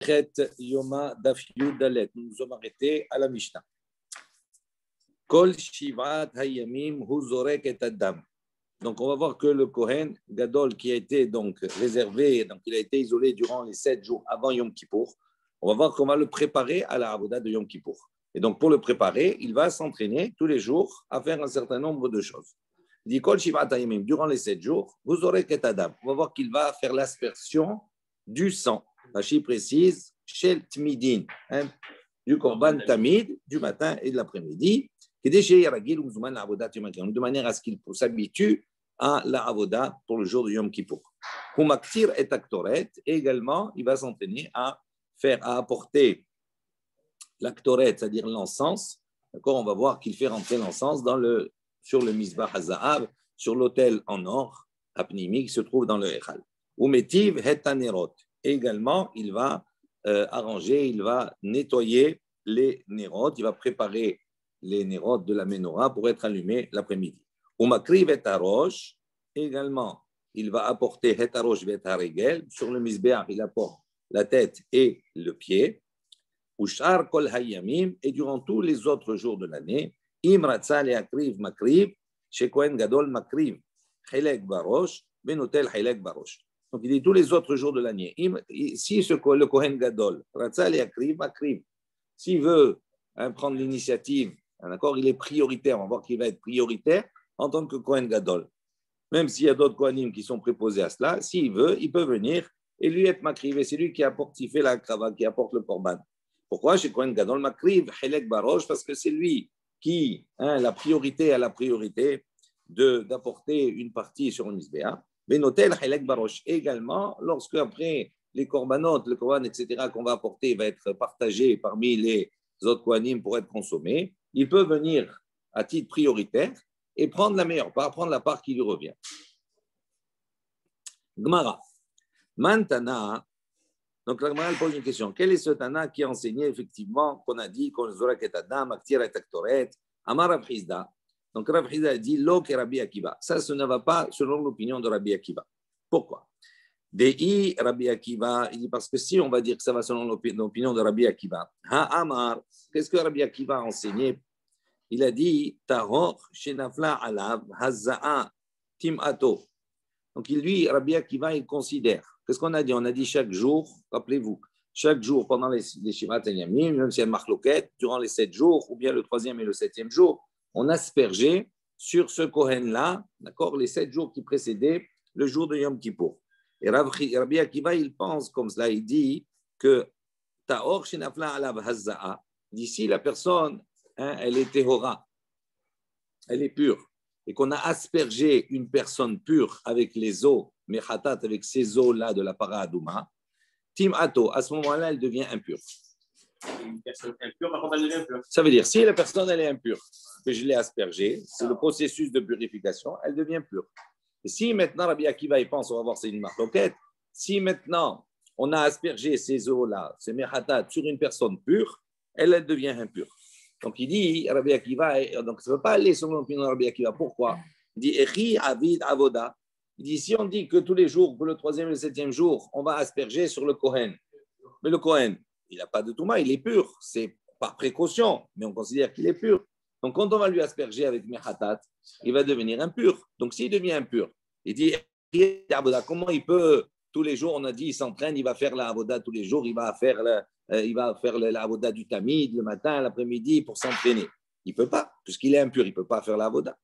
Masechet Yoma Daf Yud Dalet. Nous nous sommes arrêtés à la Mishnah. Kol Shivat Hayamim Hu Zorek et Adam. Donc, on va voir que le Kohen Gadol qui a été donc réservé, donc il a été isolé durant les 7 jours avant Yom Kippour. On va voir comment le préparer à la Avoda de Yom Kippour. Et donc, pour le préparer, il va s'entraîner tous les jours à faire un certain nombre de choses. Il dit Kol Shivat Hayamim, durant les 7 jours, Hu Zorek et Adam. On va voir qu'il va faire l'aspersion du sang. Rashi précise, Shel Tmidin, du Korban Tamid, du matin et de l'après-midi, de manière à ce qu'il s'habitue à la Avoda pour le jour de Yom Kippour. Humaktir et Aktoret, et également, il va s'entraîner à apporter l'Aktoret, c'est-à-dire l'encens. D'accord, on va voir qu'il fait rentrer l'encens sur le Mizbah HaZahav, sur l'autel en or, apnimi, qui se trouve dans le Echal. Umetiv et Tanerot. Et également, il va arranger, il va nettoyer les Nerot, il va préparer les Nerot de la Menorah pour être allumés l'après-midi. Umakriv et Harosh, également, il va apporter et Harosh et Haregel. Sur le Mizbeach, il apporte la tête et le pied. Ushar Kol Hayamim, et durant tous les autres jours de l'année, Imratza le Akriv Makriv, chez Kohen Gadol Makriv, Helek Barosh, Benotel Helek Barosh. Donc, il dit tous les autres jours de l'année. Si le Kohen Gadol, Ratza le Akriv Makriv, s'il veut prendre l'initiative, d'accord, il est prioritaire. On va voir qu'il va être prioritaire en tant que Kohen Gadol. Même s'il y a d'autres Kohanim qui sont préposés à cela, s'il veut, il peut venir et lui être Makriv. Et c'est lui qui apporte, qui fait la krava, qui apporte le korban. Pourquoi chez Kohen Gadol Makriv, Helek Barosh? Parce que c'est lui qui a la priorité d'apporter une partie sur le Mizbeah. Benotel Helek Barosh. Également, lorsque après les korbanot, le korban, etc., qu'on va apporter va être partagé parmi les autres kohanim pour être consommé, il peut venir à titre prioritaire et prendre la meilleure part, prendre la part qui lui revient. Gemara. Mantana. Donc la Gemara pose une question. Quel est ce Tana qui a enseigné effectivement qu'on a dit qu'on zorak et adam, aktir et aktoret, amar Rav Hizda. Donc Rav Hizda a dit l'eau que Rabbi Akiva. Ça ne va pas selon l'opinion de Rabbi Akiva. Pourquoi? Dei Rabbi Akiva, il dit parce que si on va dire que ça va selon l'opinion de Rabbi Akiva, Amar, qu'est-ce que Rabbi Akiva a enseigné? Il a dit Tahor shenafla alav haza'a timato. Donc lui, Rabbi Akiva, il considère. Qu'est-ce qu'on a dit? On a dit chaque jour, rappelez-vous, chaque jour pendant les Shivat Yamim, même si il y a Machloket, durant les 7 jours, ou bien le 3e et le 7e jour, on aspergeait sur ce Kohen-là, d'accord, les 7 jours qui précédaient le jour de Yom Kippour. Et Rabbi Akiva, il pense comme cela, il dit que Ta'or shenafla alav haza'a, d'ici la personne, elle est tehora, elle est pure, et qu'on a aspergé une personne pure avec les eaux, mechatat, avec ces eaux-là de la para-adouma, timato, à ce moment-là, elle devient impure. Une personne impure, par contre, elle devient impure. Ça veut dire, si la personne, elle est impure, que je l'ai aspergée, c'est le processus de purification, elle devient pure. Et si maintenant Rabbi Akiva il pense, on va voir, c'est une marloquette, si maintenant on a aspergé ces eaux-là, ces mechatat, sur une personne pure, elle devient impure. Donc il dit, Rabbi Akiva, donc ça ne veut pas aller selon l'opinion de Rabbi Akiva. Pourquoi? Il dit, Echi avid avoda. Il dit, si on dit que tous les jours, que le 3e et le 7e jour, on va asperger sur le Kohen, mais le Kohen, il n'a pas de touma, il est pur, c'est par précaution, mais on considère qu'il est pur. Donc, quand on va lui asperger avec mechatat, il va devenir impur. Donc, s'il devient impur, il dit, comment il peut, tous les jours, on a dit, il s'entraîne, il va faire la avoda tous les jours, il va faire la avoda du tamid le matin, l'après-midi pour s'entraîner. Il ne peut pas, puisqu'il est impur, il ne peut pas faire la avoda.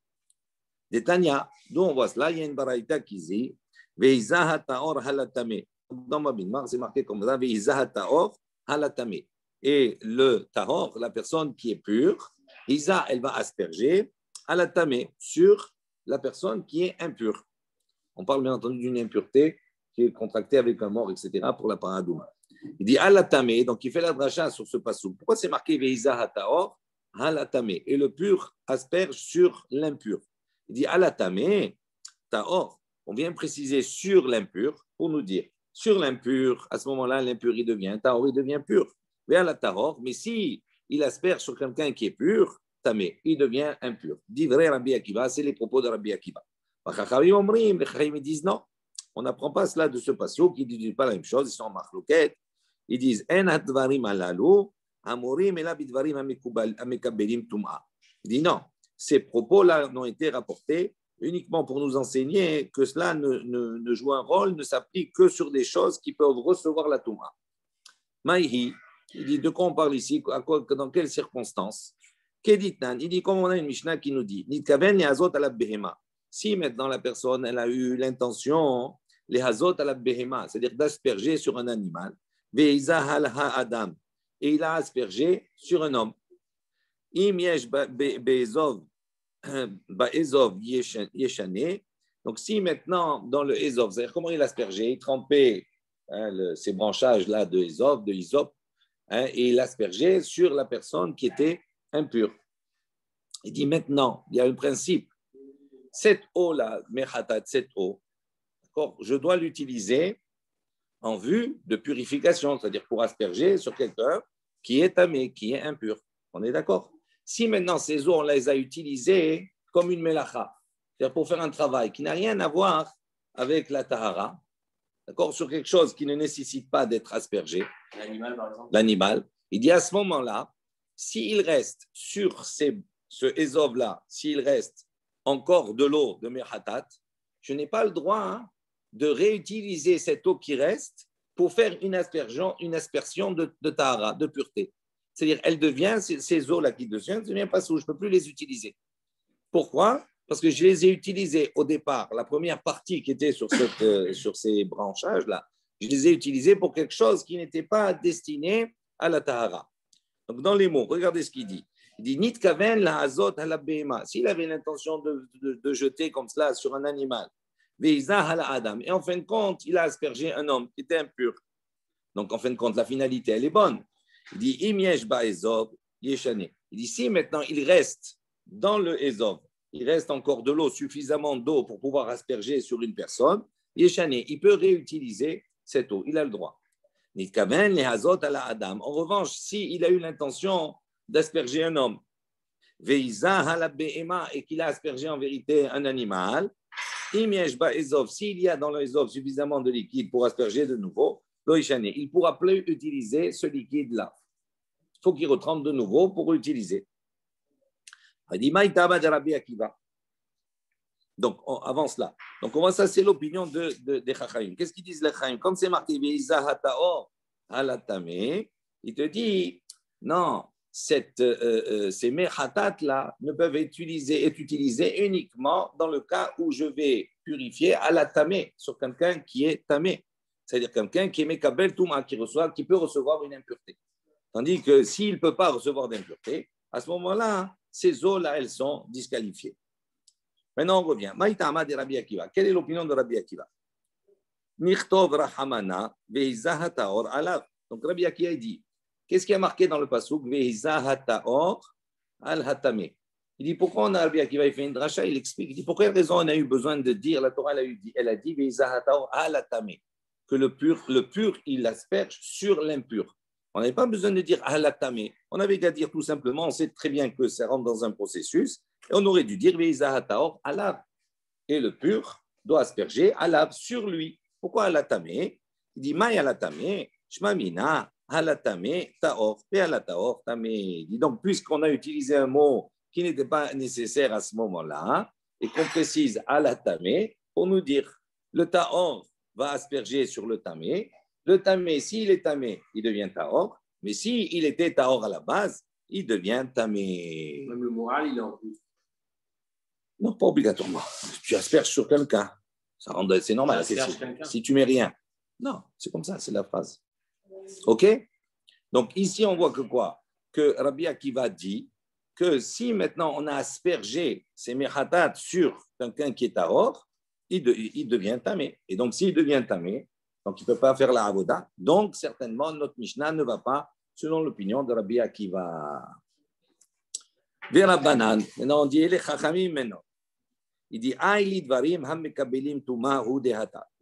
Des Tanya, d'où on voit cela, il y a une baraïta qui dit, Veizaha taor halatame. Dans ma binmar, c'est marqué comme ça, Veizaha taor halatame. Et le tahor, la personne qui est pure, Isa, elle va asperger halatame sur la personne qui est impure. On parle bien entendu d'une impureté qui est contractée avec un mort, etc., pour la paradouma. Il dit halatame, donc il fait la dracha sur ce passou. Pourquoi c'est marqué Veizaha taor halatame? Et le pur asperge sur l'impur. Il dit alatame, taor. On vient préciser sur l'impur pour nous dire sur l'impur, à ce moment-là, l'impur il devient taor, il devient pur. Mais si il asperge sur quelqu'un qui est pur, tamé, il devient impur. Dit vrai Rabbi Akiva, c'est les propos de Rabbi Akiva. Les Chachamim disent non, on n'apprend pas cela de ce passage qui ne dit pas la même chose, ils sont en marloquette. Ils disent En hadvarim alalu, amorim ela bidvarim amekabelim tum'a. Il dit non, ces propos-là n'ont été rapportés uniquement pour nous enseigner que cela ne joue un rôle, ne s'applique que sur des choses qui peuvent recevoir la tum'a. Maïhi, il dit de quoi on parle ici, dans quelles circonstances? Keditnan, il dit comme on a une Mishnah qui nous dit Nitkaven les hazot ala behema. Si maintenant la personne elle a eu l'intention, les hazot ala behema, c'est-à-dire d'asperger sur un animal, veiza halha adam, et il a aspergé sur un homme. Im yesh be'ezov yeshane. Donc si maintenant dans le ezov, c'est-à-dire comment il a aspergé, il trempait ces branchages-là de ezov, de hysope, et il aspergeait sur la personne qui était impure. Il dit maintenant, il y a un principe. Cette eau-là, mechatat, cette eau, je dois l'utiliser en vue de purification, c'est-à-dire pour asperger sur quelqu'un qui est tamé, qui est impur. On est d'accord? Si maintenant ces eaux, on les a utilisées comme une melacha, c'est-à-dire pour faire un travail qui n'a rien à voir avec la tahara, d'accord, sur quelque chose qui ne nécessite pas d'être aspergé, L'animal, par exemple. L'animal, il dit à ce moment-là, s'il reste sur ce ezov-là, s'il reste encore de l'eau de Mehatat, je n'ai pas le droit de réutiliser cette eau qui reste pour faire une aspersion de tahara, de pureté. C'est-à-dire, elle devient, ces eaux-là qui deviennent pas sous, je ne peux plus les utiliser. Pourquoi? Parce que je les ai utilisées au départ, la première partie qui était sur ces branchages-là, je les ai utilisées pour quelque chose qui n'était pas destiné à la tahara. Donc, dans les mots, regardez ce qu'il dit. Il dit Nit kaven la azot ala behema. S'il avait l'intention de jeter comme cela sur un animal, veiza hala adam. Et en fin de compte, il a aspergé un homme qui était impur. Donc, en fin de compte, la finalité, elle est bonne. Il dit Im yesh ba ezov yeshane. Il dit si maintenant il reste dans le ezov, il reste encore de l'eau, suffisamment d'eau pour pouvoir asperger sur une personne, yeshane, il peut réutiliser cette eau. Il a le droit. Nitkaven les hazot ala adam. En revanche, s'il a eu l'intention d'asperger un homme, veiza hala behema, et qu'il a aspergé en vérité un animal, imyesh ba ezov, s'il y a dans le ezov suffisamment de liquide pour asperger de nouveau, il ne pourra plus utiliser ce liquide-là. Il faut qu'il retrempe de nouveau pour l'utiliser. Il dit Maïtaba de Rabbi Akiva. Donc, avant cela. Donc, on voit ça, c'est l'opinion des Chachaim. Qu'est-ce qu'ils disent les Chachaim? Comme c'est marqué Veiza hataor halatame, il te dit non, ces mechatat-là ne peuvent être utilisés uniquement dans le cas où je vais purifier halatame sur quelqu'un qui est tamé. C'est-à-dire quelqu'un qui est mekabel touma, qui peut recevoir une impureté. Tandis que s'il ne peut pas recevoir d'impureté, à ce moment-là, ces eaux-là, elles sont disqualifiées. Maintenant, on revient. Maïtama de Rabbi Akiva. Quelle est l'opinion de Rabbi Akiva? Nichtov rahamana veiza hataor alav. Donc Rabbi Akiva dit, qu'est-ce qui a marqué dans le pasuk veiza hataor al hatame? Il dit pourquoi on a Rabbi Akiva, il fait une dracha, il explique, il dit pour quelle raison on a eu besoin de dire, la Torah elle a dit veiza hataor al hatame, que le pur il asperge sur l'impur. On n'avait pas besoin de dire halatame. On avait qu'à dire tout simplement, on sait très bien que ça rentre dans un processus, et on aurait dû dire veiza hataor alav. Et le pur doit asperger alav sur lui. Pourquoi halatame? Il dit maï halatame, shmamina halatame taor, pe halataor tame. Il dit donc, puisqu'on a utilisé un mot qui n'était pas nécessaire à ce moment-là, et qu'on précise halatame, pour nous dire le taor va asperger sur le tamé. Le tamé, s'il est tamé, il devient taor. Mais s'il était taor à la base, il devient tamé. Même le moral, il est en plus. Non, pas obligatoirement. Tu asperges sur quelqu'un. C'est normal. Si tu mets rien. Non, c'est comme ça, c'est la phrase. OK? Donc ici, on voit que quoi? Que Rabbi Akiva dit que si maintenant on a aspergé ces mechatat sur quelqu'un qui est taor, il devient tamé. Et donc, s'il devient tamé, donc il ne peut pas faire la avoda. Donc, certainement, notre Mishnah ne va pas selon l'opinion de Rabbi Akiva. Maintenant, on dit les chachamim maintenant. Il dit il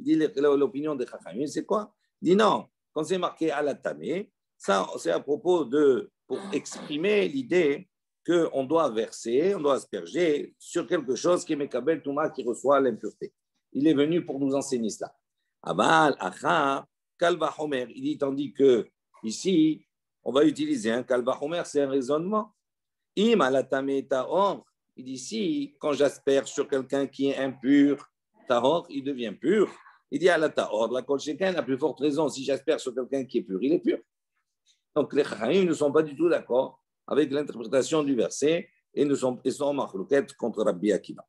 dit l'opinion des chachamim, c'est quoi? Il dit non, quand c'est marqué alatamé, ça c'est à propos pour exprimer l'idée qu'on doit verser, on doit asperger sur quelque chose qui est mekabel touma, qui reçoit l'impureté. Il est venu pour nous enseigner cela. Abal, Acha, Kalva Homer, il dit tandis que Ici, on va utiliser un kalvachomer, c'est un raisonnement. Im alatame tahor, il dit si, quand j'asperge sur quelqu'un qui est impur, tahor, il devient pur. Il dit alatahor, la kol sheken, la plus forte raison, si j'asperge sur quelqu'un qui est pur, il est pur. Donc les chachamim ne sont pas du tout d'accord avec l'interprétation du verset et ils sont en machlouket contre Rabbi Akiva.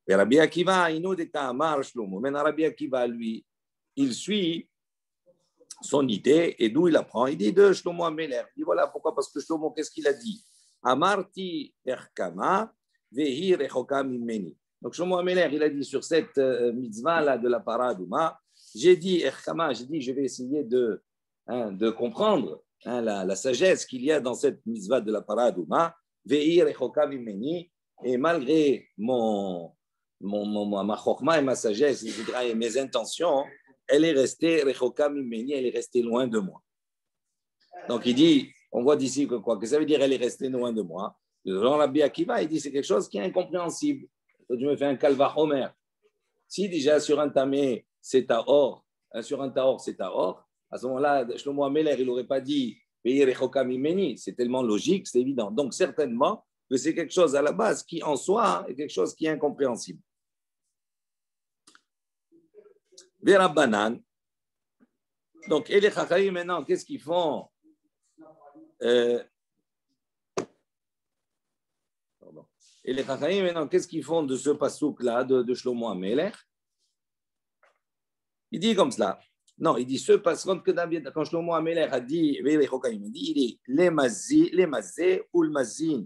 Et Rabbi Akiva, il nous dit qu'Amar Shlomo. Maintenant, Rabbi Akiva, lui, il suit son idée et d'où il apprend. Il dit de Shlomo Ameler. Il dit voilà pourquoi, parce que Shlomo, qu'est-ce qu'il a dit? Amarti erkama vehi rechoka mimeni. Donc Shlomo Ameler, il a dit sur cette mitzvah-là de la paradouma, j'ai dit erkama, j'ai dit je vais essayer de comprendre la sagesse qu'il y a dans cette mitzvah de la paradouma, vehi rechoka mimeni, et malgré ma chokma et ma sagesse, et mes intentions, elle est restée rechoka mimeni, elle est restée loin de moi. Donc il dit, on voit d'ici que quoi? Que ça veut dire elle est restée loin de moi. Jean Rabbi Akiva, il dit c'est quelque chose qui est incompréhensible. Tu me fais un kalvachomer. Si déjà sur un tamé c'est tahor, sur un tahor c'est tahor, à ce moment-là, Shlomo Ameler, il n'aurait pas dit rechoka mimeni. C'est tellement logique, c'est évident. Donc certainement que c'est quelque chose à la base qui en soi est quelque chose qui est incompréhensible. Vera Banan. Donc, et les Chachamim maintenant, qu'est-ce qu'ils font? Et les Chachamim maintenant, qu'est-ce qu'ils font de ce pasouk-là de Shlomo Ameler? Il dit comme cela. Non, il dit ce pasouk que quand Shlomo Ameler a dit, il dit les mazé ou le mazin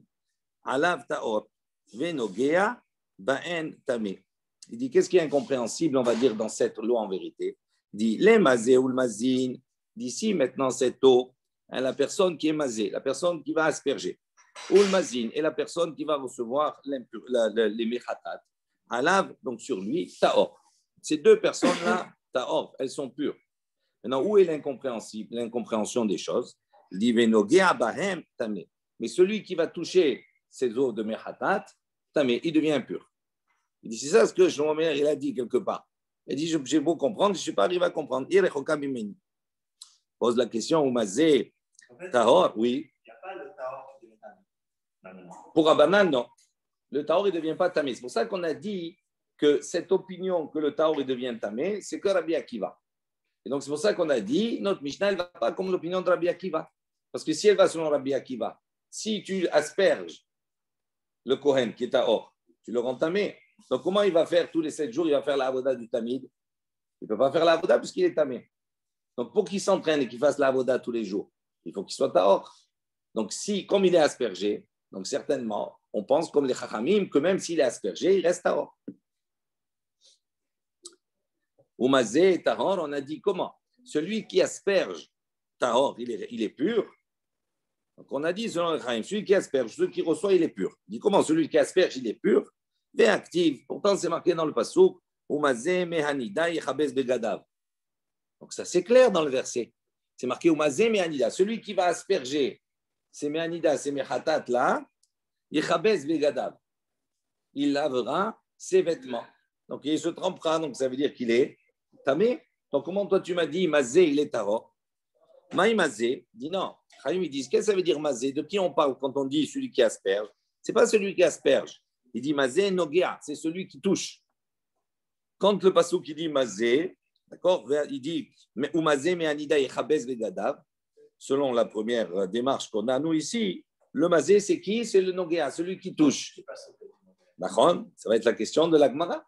alav taor venogea baen tamé. Il dit, qu'est-ce qui est incompréhensible, on va dire, dans cette loi en vérité? Il dit, les mazé ou le mazin, d'ici maintenant cette eau, la personne qui est mazé, la personne qui va asperger, ou le mazin, et la personne qui va recevoir les mechatat, alav, donc sur lui, taor. Ces deux personnes-là, taor, elles sont pures. Maintenant, où est l'incompréhension des choses? Il dit, venogea bahem tamé. Mais celui qui va toucher ces eaux de mechatat, tamé, il devient impur. Il dit, c'est ça ce que Shlomo Ameler il a dit quelque part. Il dit, j'ai beau comprendre, je ne suis pas arrivé à comprendre. Pose la question, Oumazé, Tahor, oui. Il n'y a pas le Tahor qui devient tamé. Pour Abanan, non. Le Tahor, il ne devient pas tamé. C'est pour ça qu'on a dit que cette opinion que le Tahor, il devient tamé, c'est que Rabbi Akiva. Et donc, c'est pour ça qu'on a dit, notre Mishnah, elle ne va pas comme l'opinion de Rabbi Akiva. Parce que si elle va selon Rabbi Akiva, si tu asperges le Kohen qui est Tahor, tu le rends tamé. Donc, comment il va faire tous les 7 jours? Il va faire la avoda du tamid. Il ne peut pas faire la avoda puisqu'il est tamé. Donc, pour qu'il s'entraîne et qu'il fasse la avoda tous les jours, il faut qu'il soit tahor. Donc, si, comme il est aspergé, donc certainement, on pense comme les chachamim que même s'il est aspergé, il reste tahor. Oumazé et tahor, on a dit comment? Celui qui asperge tahor, il est pur. Donc, on a dit selon les chachamim, celui qui asperge, celui qui reçoit, il est pur. On dit comment? Celui qui asperge, il est pur. Active. Pourtant, c'est marqué dans le passouk, Umazé mehanida yechabez begadav. Donc, ça, c'est clair dans le verset. C'est marqué Umazé mehanida. Celui qui va asperger ces mehanida, ces mechatat là, yechabez begadav. Il lavera ses vêtements. Donc, il se trempera. Donc, ça veut dire qu'il est tamé. Donc, comment toi, tu m'as dit Mazé, il est taro? Maï Mazé dit non. Ils disent, qu'est-ce que ça veut dire Mazé? De qui on parle quand on dit celui qui asperge? Ce n'est pas celui qui asperge. Il dit Mazé Nogea, c'est celui qui touche. Quand le passouk qui dit Mazé, d'accord, il dit ou Mazé me'anida yechabez vegadav, selon la première démarche qu'on a nous ici, le Mazé c'est qui? C'est le Nogea, celui qui touche. D'accord, ça va être la question de la Gemara.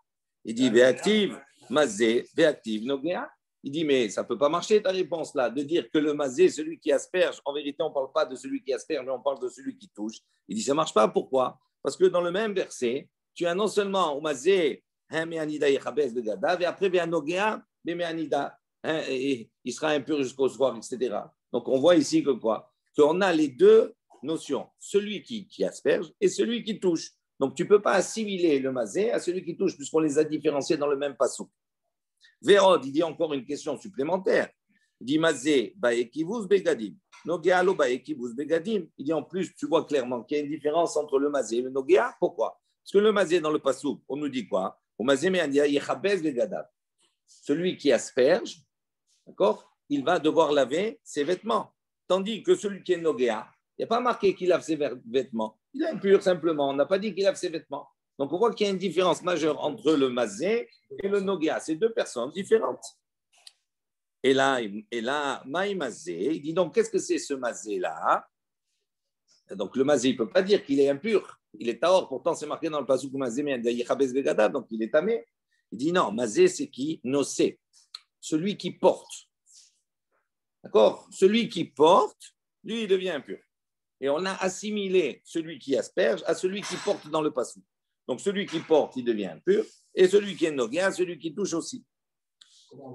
Il dit Ve'active Mazé, Ve'active Nogea. Il dit mais ça ne peut pas marcher ta réponse là, de dire que le Mazé, celui qui asperge, en vérité on ne parle pas de celui qui asperge, mais on parle de celui qui touche. Il dit ça ne marche pas, pourquoi? Parce que dans le même verset, tu as non seulement Umazé, Me'anida Yechabez Begadav, et après Ve'anogea, Me'anida, il sera impur jusqu'au soir, etc. Donc on voit ici que quoi? Qu'on a les deux notions, celui qui asperge et celui qui touche. Donc tu ne peux pas assimiler le Mazé à celui qui touche, puisqu'on les a différenciés dans le même passouk. Vérod, il dit encore une question supplémentaire. Il dit Mazé, Ba'ekivus Begadim. Nogea lo Ba'ekivus Begadim. Il dit en plus, tu vois clairement qu'il y a une différence entre le Mazé et le Nogea. Pourquoi? Parce que le Mazé dans le passouk, on nous dit quoi? Au Mazé Me'andia Yechabez Begadav. Celui qui asperge, d'accord? il va devoir laver ses vêtements. Tandis que celui qui est Nogéa, il n'y a pas marqué qu'il lave ses vêtements. Il est impur simplement. On n'a pas dit qu'il lave ses vêtements. Donc on voit qu'il y a une différence majeure entre le Mazé et le Nogéa. C'est deux personnes différentes. Et là, Maï Mazé, il dit donc qu'est-ce que c'est ce Mazé-là? Donc le Mazé, il ne peut pas dire qu'il est impur. Il est tahor. Pourtant, c'est marqué dans le pasuk Mazé, mais donc il est tamé. Il dit non, Mazé, c'est qui? Nosé. Celui qui porte. D'accord? Celui qui porte, lui, il devient impur. Et on a assimilé celui qui asperge à celui qui porte dans le pasuk. Donc celui qui porte, il devient impur. Et celui qui est Nogéa, celui qui touche aussi.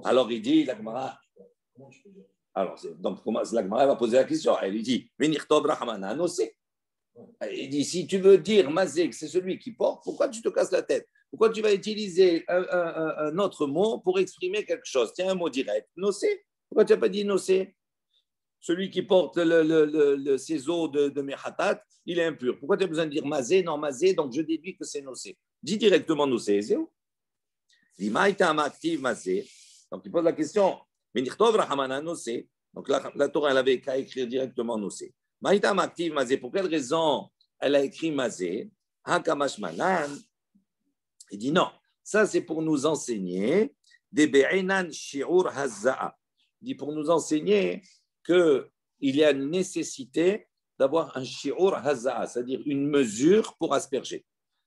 Alors il dit, la Gemara. Alors, donc la Gemara va poser la question. Elle lui dit, Venir Tov Rahmana Nosé. Il dit, si tu veux dire Mazé, que c'est celui qui porte, pourquoi tu te casses la tête? Pourquoi tu vas utiliser un autre mot pour exprimer quelque chose? Tiens, un mot direct. Nosé. Pourquoi tu n'as pas dit Nosé? Celui qui porte le ciseau de Mechatat, il est impur. Pourquoi tu as besoin de dire Mazé? Non, Mazé, donc je déduis que c'est Nosé. Dis directement Nosé. C'est où? Dis Maïta Maktiv Mazé. Donc il pose la question. Menichtov Rahamana Nosé. Donc la Torah, elle avait qu'à écrire directement Nosé. Maïta Maktiv Mazé. Pour quelle raison elle a écrit Mazé? Hakamash Manan. Il dit non. Ça, c'est pour nous enseigner des Be'enan Shi'ur Hazza'a. Il dit pour nous enseigner qu'il y a une nécessité d'avoir un shi'ur haza'a, c'est-à-dire une mesure pour asperger.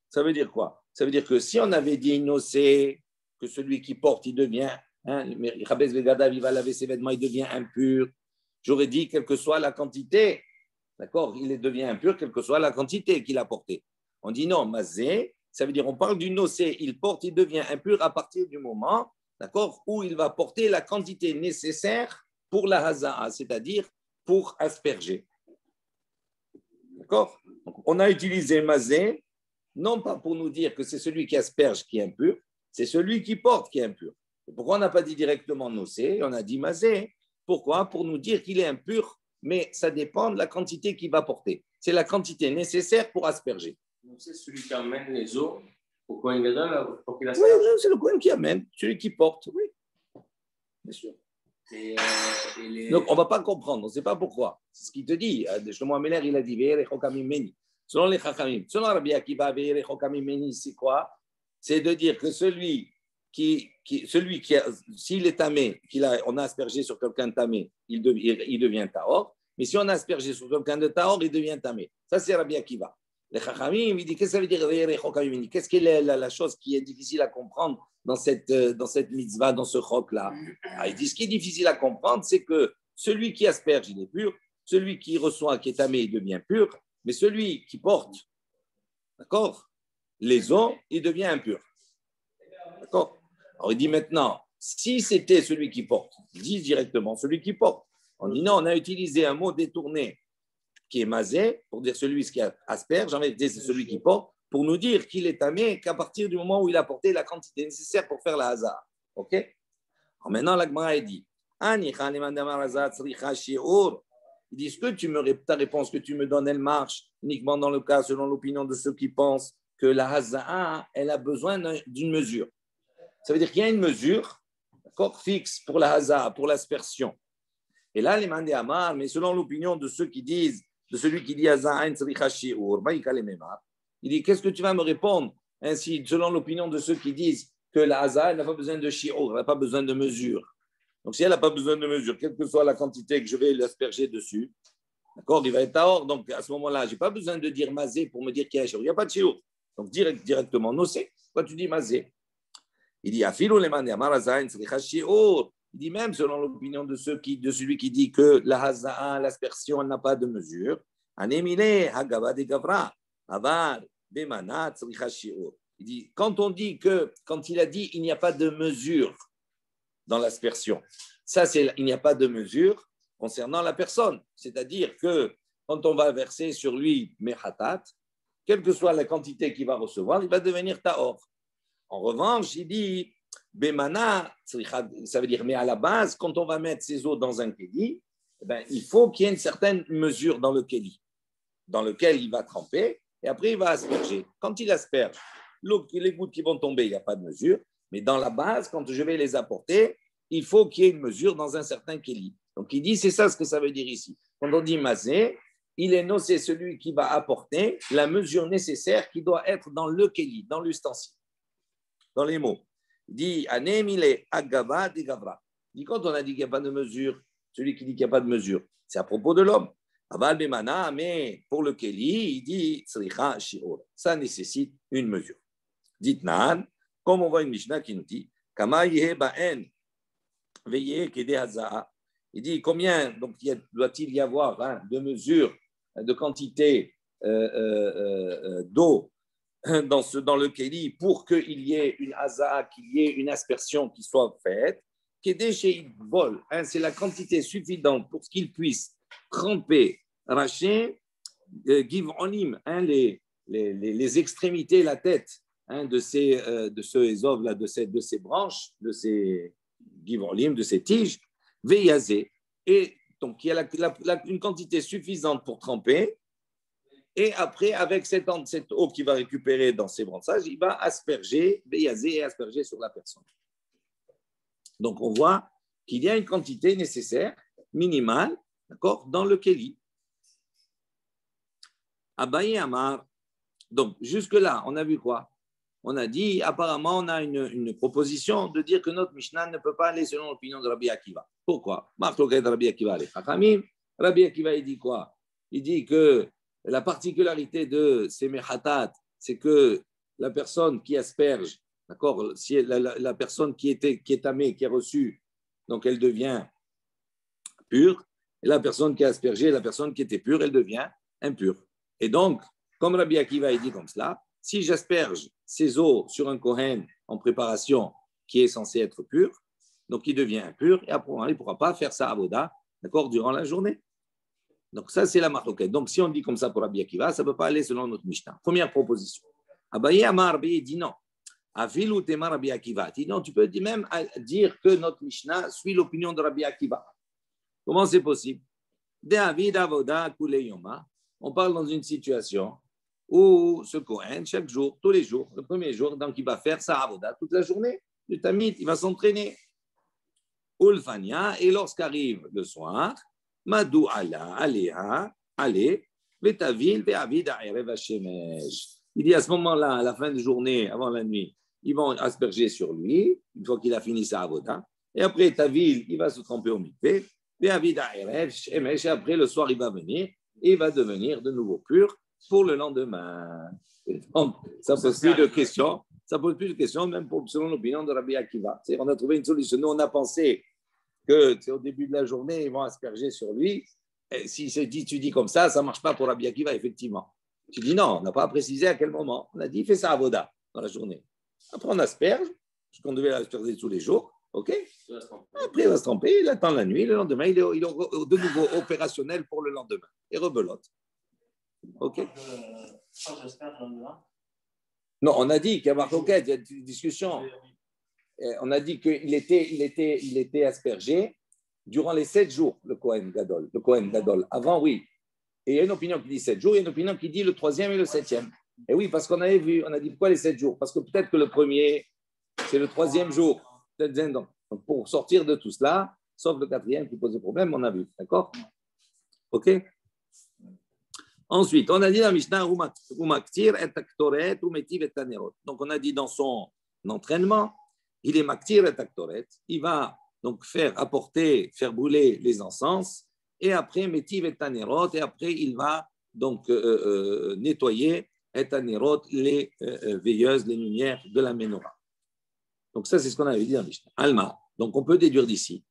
Ça veut dire quoi? Ça veut dire que si on avait dit innocé, que celui qui porte, il devient, Chabez Vegadav, il va laver ses vêtements, il devient impur. J'aurais dit, quelle que soit la quantité, d'accord, il devient impur, quelle que soit la quantité qu'il a portée. On dit non, mazé, ça veut dire, on parle du nocé, il porte, il devient impur à partir du moment, d'accord, où il va porter la quantité nécessaire pour la haza'a, c'est-à-dire pour asperger. D'accord? Donc, on a utilisé mazé, non pas pour nous dire que c'est celui qui asperge qui est impur, c'est celui qui porte qui est impur. Et pourquoi on n'a pas dit directement nocé, on a dit mazé? Pourquoi? Pour nous dire qu'il est impur, mais ça dépend de la quantité qu'il va porter. C'est la quantité nécessaire pour asperger. Donc c'est celui qui amène les eaux au Kohen Gadol pour qu'il asperge? Oui, c'est le Kohen qui amène, celui qui porte, oui. Bien sûr. Donc, on ne va pas comprendre, on ne sait pas pourquoi. C'est ce qu'il te dit. Shlomo Ameler, il a dit selon les Chachamim. Selon Rabbi Akiva, c'est quoi? C'est de dire que celui qui s'il est tamé, on a aspergé sur quelqu'un de tamé, il devient tahor. Mais si on a aspergé sur quelqu'un de tahor, il devient tamé. Ça, c'est Rabbi Akiva. Les Chachamim, il dit qu'est-ce que ça veut dire? Qu'est-ce qui est la chose qui est difficile à comprendre dans cette mitzvah, dans ce chok-là? Il dit ce qui est difficile à comprendre, c'est que celui qui asperge, il est pur, celui qui reçoit, qui est tamé, il devient pur, mais celui qui porte, d'accord, les eaux, il devient impur. D'accord? Alors il dit maintenant, si c'était celui qui porte, dis directement celui qui porte. On dit non, on a utilisé un mot détourné qui est mazé, pour dire celui qui asperge, en vérité c'est celui qui porte, pour nous dire qu'il est tamé qu'à partir du moment où il a porté la quantité nécessaire pour faire la hazara. Ok? Alors maintenant, la Gemara dit, il dit, est-ce que ta réponse que tu me donnes, elle marche uniquement dans le cas, selon l'opinion de ceux qui pensent que la hazara, elle a besoin d'une mesure. Ça veut dire qu'il y a une mesure, d'accord, fixe pour la hazara, pour l'aspersion. Et là, les mandé amar, mais selon l'opinion de ceux qui disent, de celui qui dit Haza'ain tzricha shi'ur, il dit, qu'est-ce que tu vas me répondre ainsi, selon l'opinion de ceux qui disent que la Haza'ain n'a pas besoin de shi'ur, elle n'a pas besoin de mesure. Donc, si elle n'a pas besoin de mesure, quelle que soit la quantité que je vais l'asperger dessus, d'accord, il va être tahor. Donc, à ce moment-là, je n'ai pas besoin de dire mazé pour me dire qu'il y a un shi'ur. Il n'y a pas de shi'ur. Donc, directement, nosé. Pourquoi tu dis mazé? Il dit, afilo le mandé amar Haza'ain tzricha shi'ur. Il dit même, selon l'opinion de celui qui dit que la haza'a, l'aspersion, n'a pas de mesure, anemile, hagava de gavra, avar, bemanat, richachiur. Il dit, quand il a dit il n'y a pas de mesure dans l'aspersion, ça c'est, il n'y a pas de mesure concernant la personne. C'est-à-dire que quand on va verser sur lui mechatat, quelle que soit la quantité qu'il va recevoir, il va devenir tahor. En revanche, il dit, Bemana, ça veut dire, mais à la base, quand on va mettre ces eaux dans un kéli, il faut qu'il y ait une certaine mesure dans le kéli, dans lequel il va tremper, et après il va asperger. Quand il asperge, les gouttes qui vont tomber, il n'y a pas de mesure, mais dans la base, quand je vais les apporter, il faut qu'il y ait une mesure dans un certain kéli. Donc, il dit, c'est ça ce que ça veut dire ici. Quand on dit mazé, il est c'est celui qui va apporter la mesure nécessaire qui doit être dans le kéli, dans l'ustensile, dans les mots. Il dit, anemile agava de gavra. Il dit, quand on a dit qu'il n'y a pas de mesure, celui qui dit qu'il n'y a pas de mesure, c'est à propos de l'homme. Aval bemana, mais pour le kéli, il dit, tzricha shi'or. Ça nécessite une mesure. Dit nan, comme on voit une Mishnah qui nous dit, kama yehe ba'en, veillez kede haza'a. Il dit combien donc doit-il y avoir de mesures, de quantité d'eau dans le kéli pour qu'il y ait une haza'a, qu'il y ait une aspersion qui soit faite. Kede she'itbol, c'est la quantité suffisante pour qu'il puisse tremper, racher, giv'onim, les extrémités, la tête de ce ésov là, de ces branches, de ces giv'olim, de ces tiges. Veillazé, et donc il y a une quantité suffisante pour tremper, et après, avec cette eau qu'il va récupérer dans ses branchages, il va asperger, veillazé et asperger sur la personne. Donc on voit qu'il y a une quantité nécessaire, minimale, d'accord, dans le kéli. Abaye Amar, donc jusque-là, on a vu quoi? On a dit, apparemment, on a une proposition de dire que notre Mishnah ne peut pas aller selon l'opinion de Rabbi Akiva. Pourquoi? Rabbi Akiva, Rabbi Akiva, il dit quoi? Il dit que la particularité de ces mechatat, c'est que la personne qui asperge, d'accord, si la personne qui est tamée, qui est reçue, donc elle devient pure, et la personne qui a aspergé, la personne qui était pure, elle devient impure. Et donc, comme Rabbi Akiva, il dit comme cela, si j'asperge ces eaux sur un Kohen en préparation qui est censé être pur, donc il devient impur et après il ne pourra pas faire sa avoda, d'accord, durant la journée. Donc ça, c'est la marloquette. Donc si on dit comme ça pour Rabbi Akiva, ça ne peut pas aller selon notre Mishnah. Première proposition. Abaye Amar Rabbi dit non. Afilu Tema Rabbi Akiva. Il dit non, tu peux même dire que notre Mishnah suit l'opinion de Rabbi Akiva. Comment c'est possible? David avoda kule yoma. On parle dans une situation où ce Kohen, chaque jour, tous les jours, le premier jour, donc il va faire sa avoda toute la journée. Le tamid, il va s'entraîner. Ulfania, et lorsqu'arrive le soir, Madou ala, aléa, allez, vetavil, ve'avid ha'erev ha'shemesh. Il dit à ce moment-là, à la fin de journée, avant la nuit, ils vont asperger sur lui, une fois qu'il a fini sa avoda, et après Tavil, il va se tremper au mikvé, ve'avid ha'erev ha'shemesh, et après le soir, il va venir, et il va devenir de nouveau pur pour le lendemain. Donc, ça pose plus de questions. Ça pose plus de questions, même selon l'opinion de Rabbi Akiva. On a trouvé une solution. Nous, on a pensé que au début de la journée, ils vont asperger sur lui. Et si tu dis comme ça ne marche pas pour Rabbi Akiva, effectivement. Tu dis non, on n'a pas précisé à quel moment. On a dit, fais ça à Voda dans la journée. Après, on asperge, parce qu'on devait asperger tous les jours. OK? Après, il va se tremper, il attend la nuit. Le lendemain, il est de nouveau opérationnel pour le lendemain. Et rebelote. OK? Non, on a dit qu'il y a marloquette, il y a une discussion. On a dit qu'il était aspergé durant les 7 jours, le Kohen Gadol. Avant, oui. Et il y a une opinion qui dit 7 jours, il y a une opinion qui dit le 3e et le 7e. Et oui, parce qu'on avait vu, on a dit pourquoi les 7 jours? Parce que peut-être que le premier, c'est le 3e jour. Donc, pour sortir de tout cela, sauf le 4e qui pose des problèmes, on a vu. D'accord? OK? Ensuite, on a dit dans Mishnah, donc on a dit dans son entraînement, il est maktir et aktoret, il va donc faire brûler les encens, et après metiv et tanerot, et après il va donc nettoyer et tanerot, les veilleuses, les lumières de la menorah. Donc ça, c'est ce qu'on avait dit dans Mishnah. Alma, donc on peut déduire d'ici,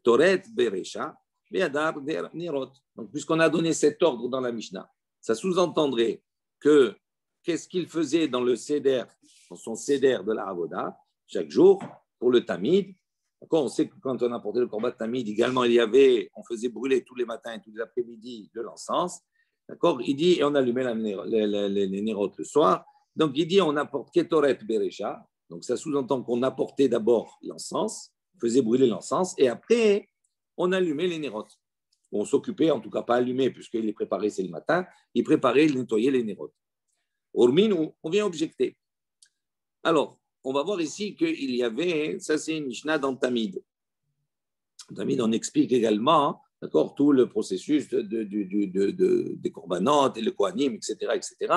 Toret beresha, be'adar nerot. Donc puisqu'on a donné cet ordre dans la Mishnah, ça sous-entendrait que qu'est-ce qu'il faisait dans le seder, dans son seder de la Avoda, chaque jour, pour le tamid. On sait que quand on apportait le korban tamid, également, on faisait brûler tous les matins et tous les après-midi de l'encens. D'accord? Il dit, et on allumait les nérotes le soir. Donc, il dit, on apporte ketoret beresha. Donc, ça sous-entend qu'on apportait d'abord l'encens, faisait brûler l'encens, et après, on allumait les nérotes. On s'occupait, en tout cas pas allumé, puisqu'il les préparait, c'est le matin, il préparait, il nettoyait les nérotes. Ormin, on vient objecter. Alors, on va voir ici qu'il y avait, ça c'est une Mishnah dans Tamid. Tamid, on explique également, d'accord, tout le processus des corbanotes et le kohanim, etc., etc.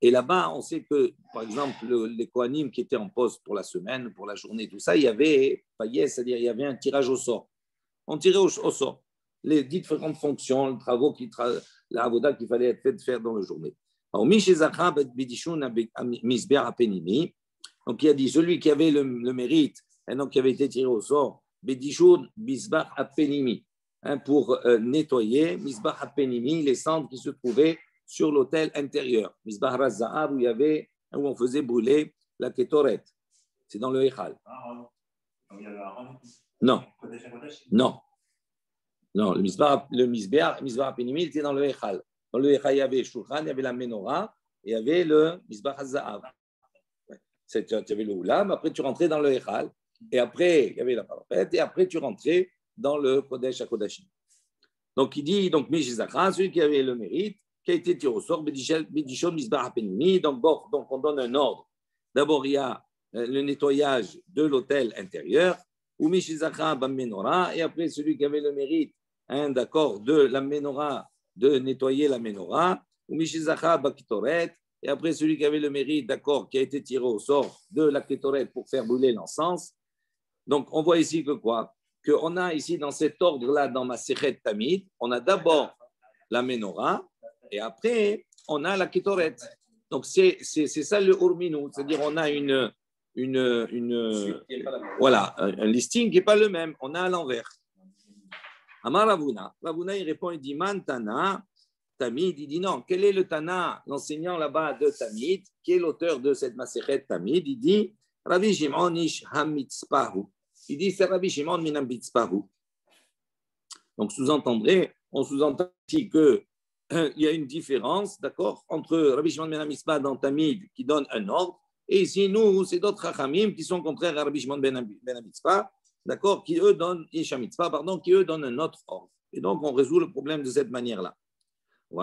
Et là-bas, on sait que, par exemple, les kohanim qui étaient en poste pour la semaine, pour la journée, tout ça, il y avait, c'est-à-dire il y avait un tirage au sort. On tirait au sort les différentes fonctions, les travaux, la avoda qu'il fallait être fait de faire dans la journée. Alors, donc, il a dit, celui qui avait le mérite, et donc qui avait été tiré au sort, Bedishun Misbach Apenimi, pour nettoyer Misbach Apenimi, les cendres qui se trouvaient sur l'autel intérieur. Misbach Razzaab, où on faisait brûler la Ketoret. C'est dans le Echal. Non. Non. Non, le Misbach Apenimi, était dans le Echal. Dans le Echal, il y avait Shulchan, il y avait la Menorah, et il y avait le Misbach Razzaab. Tu avais le Oulam, après tu rentrais dans le Echal. Et après, il y avait la parapet, et après, tu rentrais dans le Kodesh HaKodashim. Donc, il dit, donc, Meshizachra, celui qui avait le mérite, qui a été tiré au sort, Bedishon Misbah Apenimi. Donc, on donne un ordre. D'abord, il y a le nettoyage de l'autel intérieur, ou Meshizachra Bam Menorah, et après, celui qui avait le mérite, d'accord, de la Menorah, de nettoyer la Menorah, ou Meshizachra Bakitoret, et après, celui qui avait le mérite, d'accord, qui a été tiré au sort de la Ketoret pour faire brûler l'encens. Donc, on voit ici que quoi? Qu'on a ici, dans cet ordre-là, dans ma Sechet Tamid, on a d'abord la Menorah et après, on a la Ketoret. Donc, c'est ça le Urminu, c'est-à-dire on a voilà, un listing qui n'est pas le même, on a à l'envers. Amar Ravuna, il répond, il dit, Man Tana, Tamid, il dit non, quel est le Tana, l'enseignant là-bas de Tamid, qui est l'auteur de cette Masechet Tamid? Il dit, Rabbi Shimon ish hamitzpahu. Il dit, c'est Rabbi Shimon min hamitzpahu. Donc, on sous-entend ici qu'il y a une différence, d'accord, entre Rabbi Shimon min hamitzpahu dans Tamid, qui donne un ordre, et ici, nous, c'est d'autres Chachamim qui sont contraires à Rabbi Shimon ben hamitzpahu, d'accord, qui eux donnent, ish hamitzpahu, pardon, qui eux donnent un autre ordre. Et donc, on résout le problème de cette manière-là.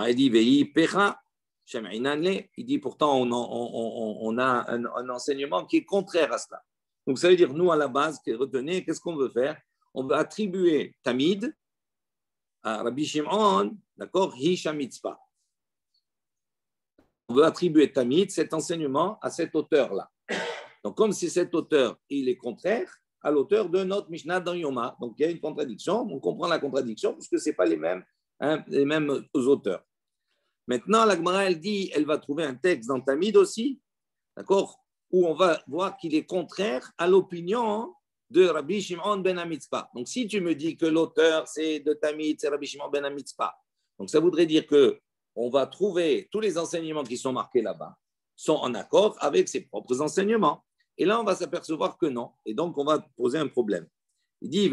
Il dit, Vei pecha. Il dit pourtant on a un enseignement qui est contraire à cela. Donc ça veut dire nous à la base, retenez, qu'est-ce qu'on veut faire? On veut attribuer Tamid à Rabbi Shimon, d'accord, Hisha Mitzpah. On veut attribuer Tamid, cet enseignement, à cet auteur-là. Donc comme c'est cet auteur, il est contraire à l'auteur de notre Mishnah dans Yoma. Donc il y a une contradiction, on comprend la contradiction parce que ce n'est pas les mêmes auteurs. Maintenant, la Gemara, elle dit, elle va trouver un texte dans Tamid aussi, d'accord, où on va voir qu'il est contraire à l'opinion de Rabbi Shimon ben Hamitzpah. Donc, si tu me dis que l'auteur c'est de Tamid, c'est Rabbi Shimon ben Hamitzpah, donc ça voudrait dire que on va trouver tous les enseignements qui sont marqués là-bas sont en accord avec ses propres enseignements. Et là, on va s'apercevoir que non. Et donc, on va poser un problème. Il dit,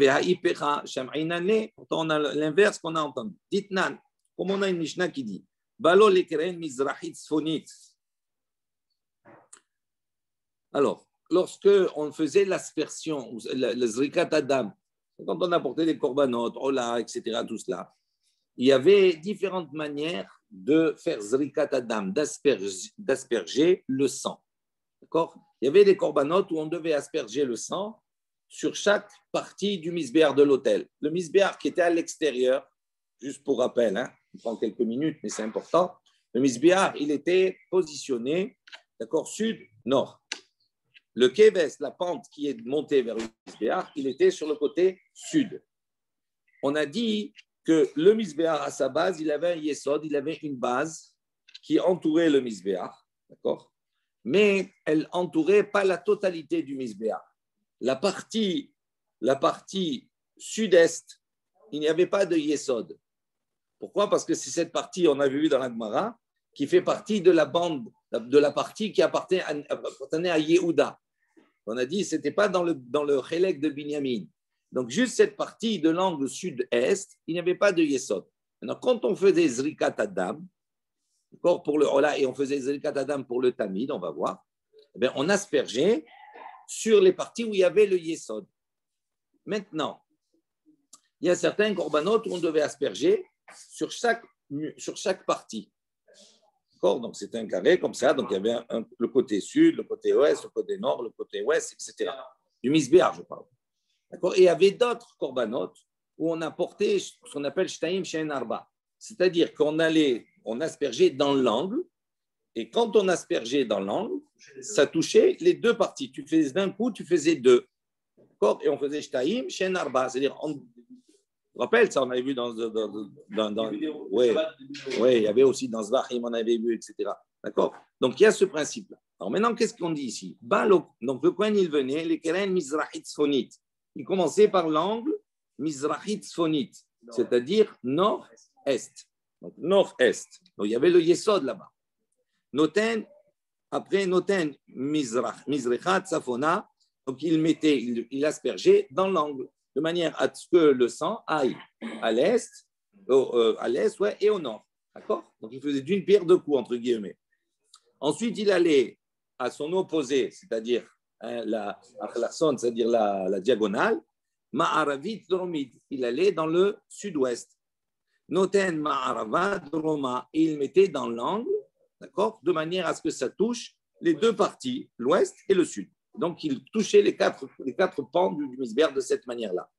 pourtant on a l'inverse qu'on a entendu. Ditnan, comme on a une Mishnah qui dit, Balo lekeren mizrahit sfonit. Alors, lorsque on faisait l'aspersion, le zrikat adam, quand on apportait des korbanot, ola, etc., tout cela, il y avait différentes manières de faire zrikat adam, d'asperger le sang. D'accord? Il y avait des korbanot où on devait asperger le sang sur chaque partie du misbéar de l'autel. Le misbéar qui était à l'extérieur, juste pour rappel, on prend quelques minutes, mais c'est important. Le misbéar, il était positionné, d'accord, sud-nord. Le keves, la pente qui est montée vers le misbéar, il était sur le côté sud. On a dit que le misbéar, à sa base, il avait un yesod, il avait une base qui entourait le misbéar, d'accord, mais elle entourait pas la totalité du misbéar. La partie sud-est, il n'y avait pas de yesod. Pourquoi? Parce que c'est cette partie, on avait vu dans la Gemara, qui fait partie de la bande, de la partie qui appartenait à Yehuda. On a dit que ce n'était pas dans le Chelek de Binyamin. Donc, juste cette partie de l'angle sud-est, il n'y avait pas de Yesod. Maintenant, quand on faisait Zrikat Adam, pour le Ola, et on faisait Zrikat Adam pour le Tamid, on va voir, eh bien, on aspergeait sur les parties où il y avait le Yesod. Maintenant, il y a certains corbanotes où on devait asperger sur chaque partie. D'accord? Donc, c'était un carré comme ça. Donc, il y avait le côté sud, le côté ouest, le côté nord, le côté ouest, etc. Du misbéar, je parle. D'accord? Et il y avait d'autres corbanotes où on apportait ce qu'on appelle shtaim she'en arba. C'est-à-dire qu'on aspergeait dans l'angle, et quand on aspergeait dans l'angle, ça touchait les deux parties. Tu faisais d'un coup, tu faisais deux. D'accord? Et on faisait shtaim she'en arba. C'est-à-dire, tu te rappelles ça, on avait vu dans oui, il y avait aussi dans Zvachim, on avait vu, etc. D'accord? Donc, il y a ce principe-là. Alors maintenant, qu'est-ce qu'on dit ici? Donc, le coin, il venait, les keren mizrahit sfonit. Il commençait par l'angle mizrahit sfonit, c'est-à-dire nord-est. Donc, nord-est. Donc, il y avait le yesod là-bas. Noten, après Noten mizrachat safona, donc il aspergeait dans l'angle, de manière à ce que le sang aille à l'est, ouais, et au nord. D'accord? Donc, il faisait d'une pierre deux coups, entre guillemets. Ensuite, il allait à son opposé, c'est-à-dire la akhlakson, c'est-à-dire la diagonale, ma'aravit dromid. Il allait dans le sud-ouest. Noten ma'arava droma. Et il mettait dans l'angle, d'accord, de manière à ce que ça touche les deux parties, l'ouest et le sud. Donc, il touchait les quatre pans du misber de cette manière-là.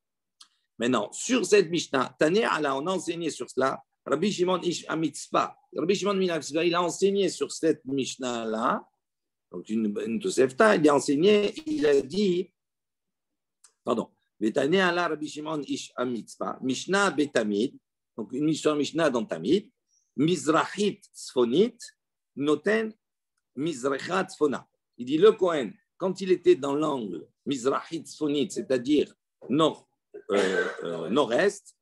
Maintenant, sur cette Mishnah, Tané Allah, on a enseigné sur cela. Rabbi Shimon Ish Amitzpa. Rabbi Shimon Minatzpa, il a enseigné sur cette Mishnah-là, donc une Tosefta, il a enseigné, il a dit, pardon, Tané Allah, Rabbi Shimon Ish Amitzpa, Mishnah Betamid, donc une Mishnah dans Tamid, Mizrachit Sfonit, Noten Mizrachat Sfona. Il dit le Kohen, quand il était dans l'angle Mizrachit Sfonit, c'est-à-dire nord-est,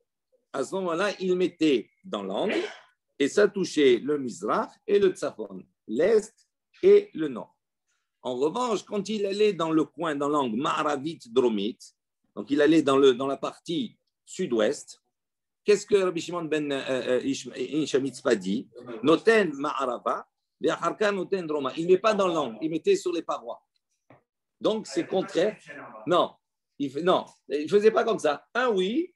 à ce moment-là, il mettait dans l'angle et ça touchait le Mizrach et le Tzafon, l'est et le nord. En revanche, quand il allait dans le coin, dans l'angle Ma'aravit Dromit, donc il allait dans la partie sud-ouest, qu'est-ce que Rabbi Shimon ben Ish Amitzpa dit? Noten Ma'arava, ve'acharka noten Droma. Il ne met pas dans l'angle, il mettait sur les parois. Donc c'est contraire. Non, il ne faisait pas comme ça. Un oui,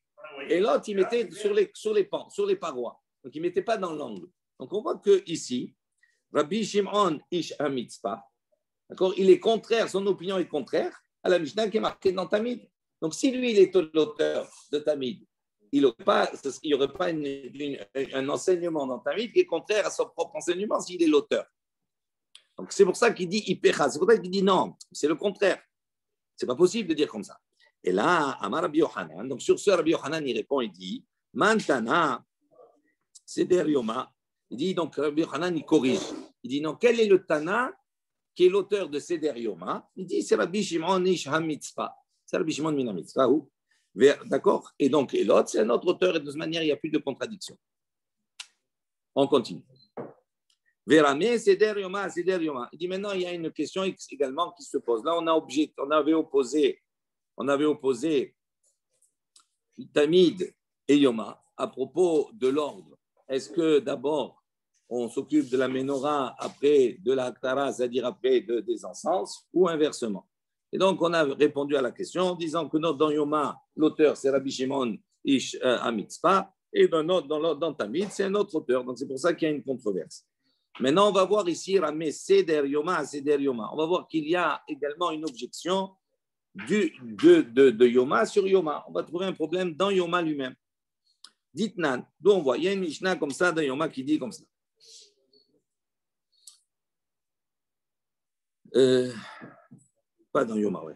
et l'autre, il mettait sur les pans, sur les parois. Donc, il ne mettait pas dans l'angle. Donc, on voit que ici, Rabbi Shimon Ish Amitzpa, d'accord, il est contraire, son opinion est contraire à la Mishnah qui est marquée dans Tamid. Donc, si lui, il est l'auteur de Tamid, il n'y aurait pas un enseignement dans Tamid qui est contraire à son propre enseignement s'il est l'auteur. Donc, c'est pour ça qu'il dit Ipecha. C'est pour ça qu'il dit non, c'est le contraire. Ce n'est pas possible de dire comme ça. Et là, Amar Rabbi Yochanan, donc sur ce, Rabbi Yochanan, il répond, il dit, Mantana, Seder Yoma. Il dit, donc Rabbi Yochanan, il corrige. Il dit, non, quel est le Tana qui est l'auteur de Seder Yoma? Il dit, c'est Rabbi Shimon Ish HaMitzpah. C'est Rabbi Shimon Min HaMitzpah, ou? D'accord? Et donc, et l'autre, c'est un autre auteur, et de cette manière, il n'y a plus de contradiction. On continue. Verame, Seder Yoma, Seder Yoma. Il dit, maintenant, il y a une question également qui se pose. Là, on avait opposé Tamid et Yoma à propos de l'ordre. Est-ce que d'abord, on s'occupe de la Ménorah après de la Haktara, c'est-à-dire après des encens, ou inversement? Et donc, on a répondu à la question en disant que dans Yoma, l'auteur, c'est Rabbi Shimon Ish Amitzpa, et dans Tamid, c'est un autre auteur. Donc, c'est pour ça qu'il y a une controverse. Maintenant, on va voir ici Ramé Seder Yoma, Seder Yoma. On va voir qu'il y a également une objection de Yoma sur Yoma. On va trouver un problème dans Yoma lui-même. Dites-nan, d'où on voit, il y a une Mishnah comme ça dans Yoma qui dit comme ça. Pas dans Yoma, ouais.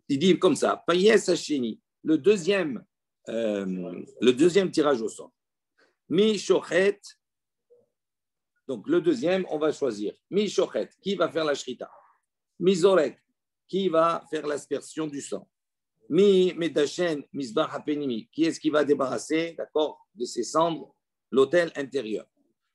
Il dit comme ça, Payes Hacheni, le deuxième tirage au sort. Mi Shochet, donc le deuxième, on va choisir. Mi Shochet, qui va faire la shrita? Mi Zorek, qui va faire l'aspersion du sang? Mi Medachen, Misbah Hapenimi, qui est-ce qui va débarrasser, d'accord, de ses cendres, l'autel intérieur?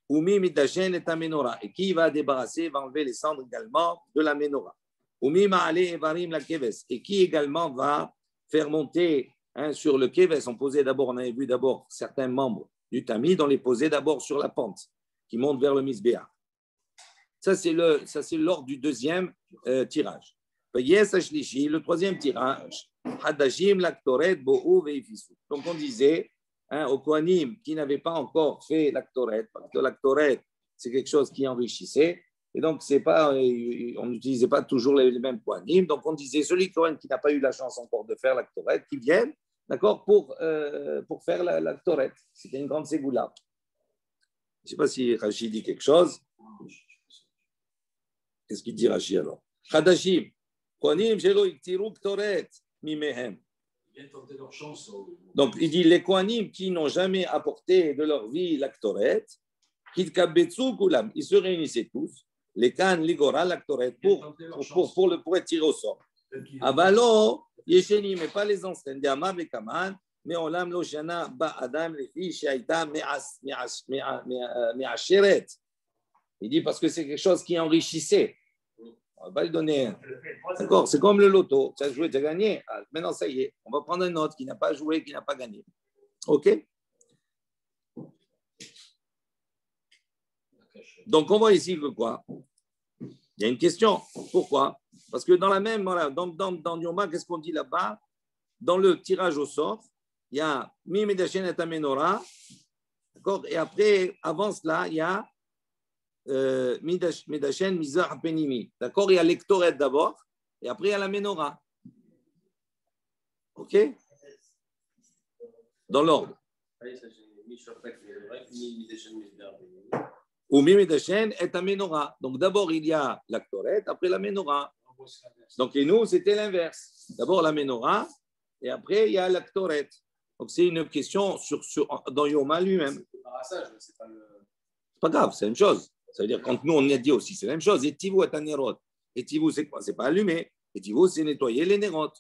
Ou Mi Medachen et Menorah, et qui va débarrasser, va enlever les cendres également de la Menorah? Ou Mi Maale Evarim la Keves, et qui également va faire monter sur le Keves. On avait vu d'abord certains membres du Tamid, on les posait d'abord sur la pente qui monte vers le Misbéa. Ça, c'est l'ordre du deuxième tirage. Le troisième tirage, donc on disait aux Kohanim qui n'avaient pas encore fait l'actoret, parce que l'actoret, c'est quelque chose qui enrichissait, Et donc, c'est pas, on n'utilisait pas toujours les mêmes kohanim. Donc, on disait celui qui n'a pas eu la chance encore de faire la Ktoret, qui vienne, d'accord, pour faire la Ktoret. C'était une grande ségoula. Je ne sais pas si Rashi dit quelque chose. Qu'est-ce qu'il dit Rashi alors? Chadashim, kohanim shelo iktiru Ktoret mimehem. Donc, il dit les kohanim qui n'ont jamais apporté de leur vie la Ktoret, ils se réunissaient tous, les Khan, les Gora, la Ktoret, pour être tirés au sort. Avalo, Yesheni, mais pas les anciens, Diamar, les Kaman, mais Olam, Loshana, Ba Adam, les filles, Shaita, Me'asheret. Il dit parce que c'est quelque chose qui enrichissait. On va pas lui donner. D'accord, c'est comme le loto. Tu as joué, tu as gagné. Ah, maintenant, ça y est, on va prendre un autre qui n'a pas joué, qui n'a pas gagné. OK? Donc, on voit ici que quoi? Il y a une question. Pourquoi? Parce que dans la même, voilà, dans Yoma, qu'est-ce qu'on dit là-bas? Dans le tirage au sort, il y a Mi Medashen et Amenora. D'accord? Et après, avant cela, il y a Medashen Mizar Penimi. D'accord? Il y a l'Ektoret d'abord, et après, il y a la Menorah. OK? Dans l'ordre. Ou Mimedashen est un Menorah. Donc d'abord il y a la Ktoret, après la Menorah. Donc et nous c'était l'inverse. D'abord la Menorah et après il y a la Ktoret. Donc c'est une question dans Yoma lui-même. C'est pas grave, c'est la même chose. Ça veut dire quand nous on a dit aussi c'est la même chose. Et Tivou est un Nérot. Et Tivou c'est quoi? C'est pas allumé. Et Tivou c'est nettoyer les Nérot.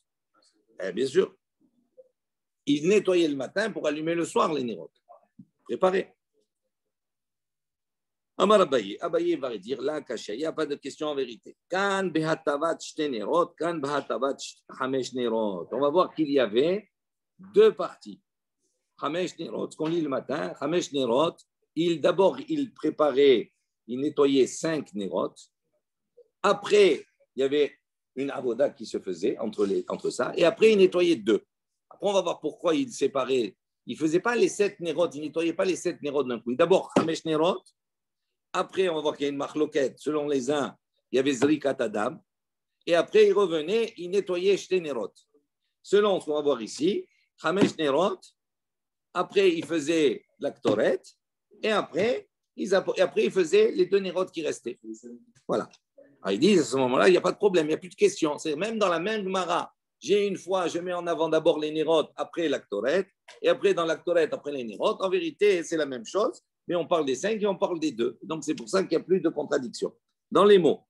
Bien sûr. Il nettoyait le matin pour allumer le soir les Nérot. Préparé. Amar Abaye, Abaye va dire là, Kasha, il n'y a pas de question en vérité. Kan behatavat shténerot, kan behatavat hamesh nerot. On va voir qu'il y avait deux parties. Hamesh nerot, ce qu'on lit le matin, hamesh nerot, d'abord il préparait, il nettoyait 5 nerot. Après, il y avait une avoda qui se faisait entre ça. Et après, il nettoyait 2. Après, on va voir pourquoi il séparait. Il ne faisait pas les 7 nerot, il ne nettoyait pas les 7 nerot d'un coup. D'abord, hamesh nerot. Après, on va voir qu'il y a une marloquette. Selon les uns, il y avait Zrikat Adam. Et après, il revenait, il nettoyait Shte Nerot. Selon ce qu'on va voir ici, Hamesh Nerot. Après, il faisait la Ktoret. Et après, il faisait les 2 Nerot qui restaient. Voilà. Alors, ils disent à ce moment-là, il n'y a pas de problème, il n'y a plus de question. C'est même dans la même Gemara. Je mets en avant d'abord les Nerot, après la Ktoret. Et après, dans la Ktoret, après les Nerot. En vérité, c'est la même chose. Mais on parle des 5 et on parle des 2. Donc, c'est pour ça qu'il n'y a plus de contradiction. Dans les mots,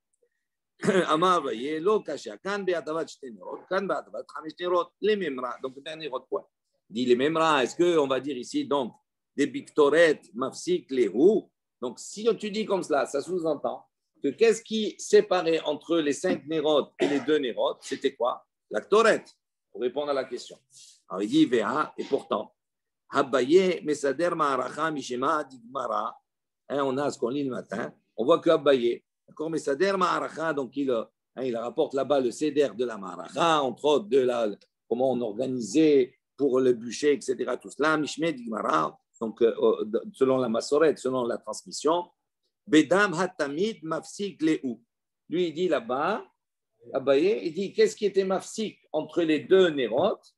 Amar, voyez, lo kasha, kan be'atavat shténerot, kan be'atavat hamishténerot, les memra. Donc, le dernier point. Dit les memra, est-ce qu'on va dire ici, donc, des bictoret, mafsik, les roues. Donc, si tu dis comme cela, ça sous-entend que qu'est-ce qui séparait entre les 5 nérotes et les 2 nérotes? C'était quoi? La ktoret, pour répondre à la question. Alors, il dit, Véa, et pourtant, Abaye, Mesader Ma'aracha, Mishema, Digmara. On a ce qu'on lit le matin. On voit que Abaye, d'accord, Mesader Ma'aracha, donc il rapporte là-bas le Seder de la Ma'aracha, entre autres de comment on organisait pour le bûcher, etc. Tout cela, Mishme, Digmara, donc selon la Masoret, selon la transmission. Bedam Hatamid, Mafsik, Lehu. Lui, il dit là-bas, Abaye, il dit qu'est-ce qui était Mafsik entre les 2 nérotes?